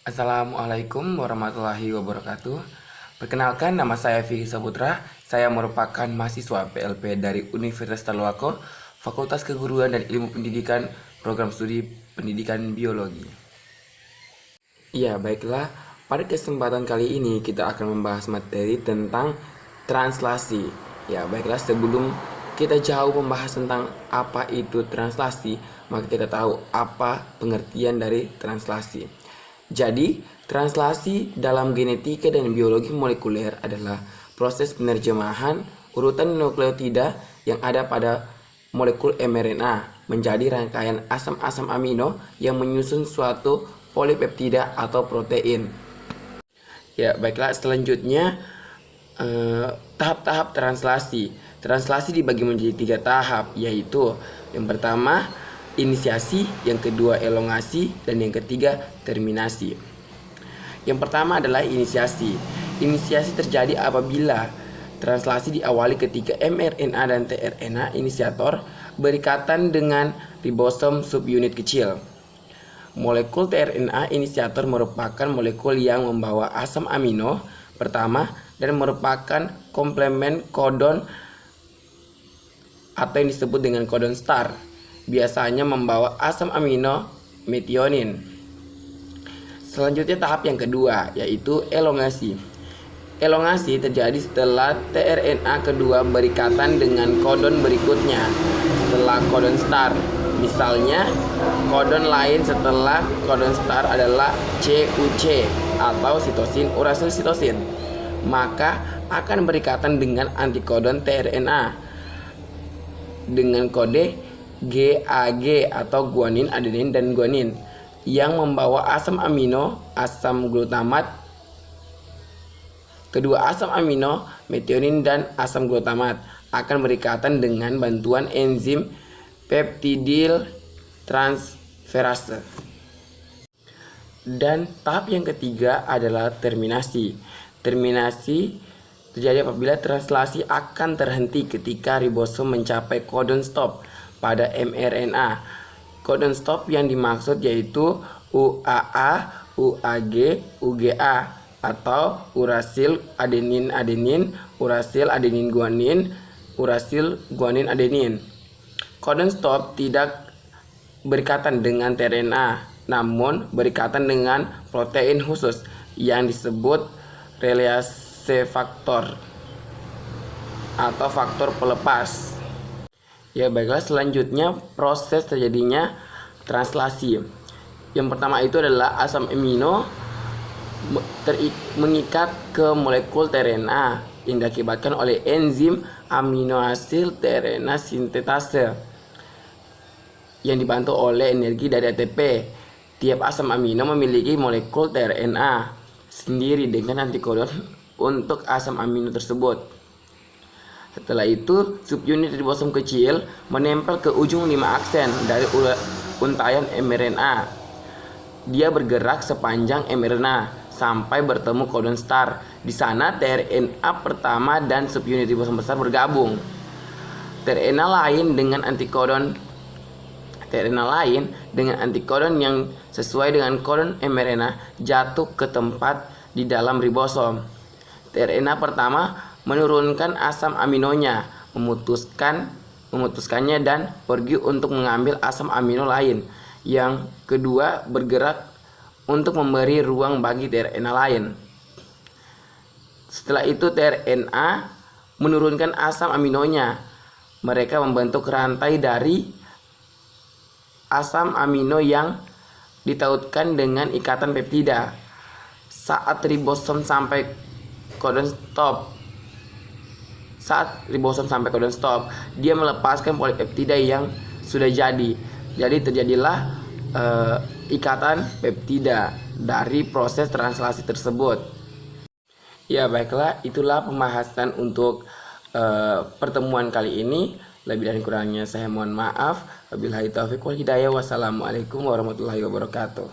Assalamualaikum warahmatullahi wabarakatuh. Perkenalkan, nama saya Vicky Saputra. Saya merupakan mahasiswa PLP dari Universitas Taloako, Fakultas Keguruan dan Ilmu Pendidikan, Program Studi Pendidikan Biologi. Ya, baiklah. Pada kesempatan kali ini kita akan membahas materi tentang translasi. Ya, baiklah, sebelum kita jauh membahas tentang apa itu translasi, maka kita tahu apa pengertian dari translasi. Jadi, translasi dalam genetika dan biologi molekuler adalah proses penerjemahan urutan nukleotida yang ada pada molekul mRNA menjadi rangkaian asam-asam amino yang menyusun suatu polipeptida atau protein. Ya, baiklah, selanjutnya tahap-tahap translasi. Translasi dibagi menjadi 3 tahap, yaitu yang pertama inisiasi, yang kedua elongasi, dan yang ketiga terminasi. Yang pertama adalah inisiasi. Inisiasi terjadi apabila translasi diawali ketika mRNA dan tRNA inisiator berikatan dengan ribosom subunit kecil. Molekul tRNA inisiator merupakan molekul yang membawa asam amino pertama dan merupakan komplement kodon atau yang disebut dengan kodon star. Biasanya membawa asam amino metionin. Selanjutnya tahap yang kedua, yaitu elongasi. Elongasi terjadi setelah tRNA kedua berikatan dengan kodon berikutnya setelah kodon star. Misalnya, kodon lain setelah kodon star adalah CUC atau sitosin urasil sitosin. Maka akan berikatan dengan antikodon tRNA dengan kode GAG atau guanin, adenin, dan guanin yang membawa asam amino, asam glutamat. Kedua asam amino, metionin dan asam glutamat akan berikatan dengan bantuan enzim peptidil transferase. Dan tahap yang ketiga adalah terminasi. Terminasi terjadi apabila translasi akan terhenti ketika ribosom mencapai kodon stop pada mRNA. Kodon stop yang dimaksud yaitu UAA, UAG, UGA atau urasil adenin-adenin, urasil adenin-guanin, urasil guanin-adenin. Kodon stop tidak berikatan dengan tRNA, namun berikatan dengan protein khusus yang disebut reliase faktor atau faktor pelepas. Ya, baiklah, selanjutnya proses terjadinya translasi. Yang pertama itu adalah asam amino mengikat ke molekul tRNA yang diakibatkan oleh enzim aminoasid tRNA sintetase yang dibantu oleh energi dari ATP. Tiap asam amino memiliki molekul tRNA sendiri dengan antikodon untuk asam amino tersebut. Setelah itu, subunit ribosom kecil menempel ke ujung 5 aksen dari untaian mRNA. Dia bergerak sepanjang mRNA sampai bertemu kodon star. Di sana tRNA pertama dan subunit ribosom besar bergabung. tRNA lain dengan antikodon yang sesuai dengan kodon mRNA jatuh ke tempat di dalam ribosom. tRNA pertama menurunkan asam aminonya, memutuskannya dan pergi untuk mengambil asam amino lain. Yang kedua bergerak untuk memberi ruang bagi tRNA lain. Setelah itu tRNA menurunkan asam aminonya. Mereka membentuk rantai dari asam amino yang ditautkan dengan ikatan peptida. Saat ribosom sampai kodon stop, dia melepaskan polipeptida yang sudah jadi. Jadi terjadilah ikatan peptida dari proses translasi tersebut. Ya, baiklah, itulah pembahasan untuk pertemuan kali ini. Lebih dan kurangnya saya mohon maaf. Wabillahi taufiq wal hidayah. Wassalamualaikum warahmatullahi wabarakatuh.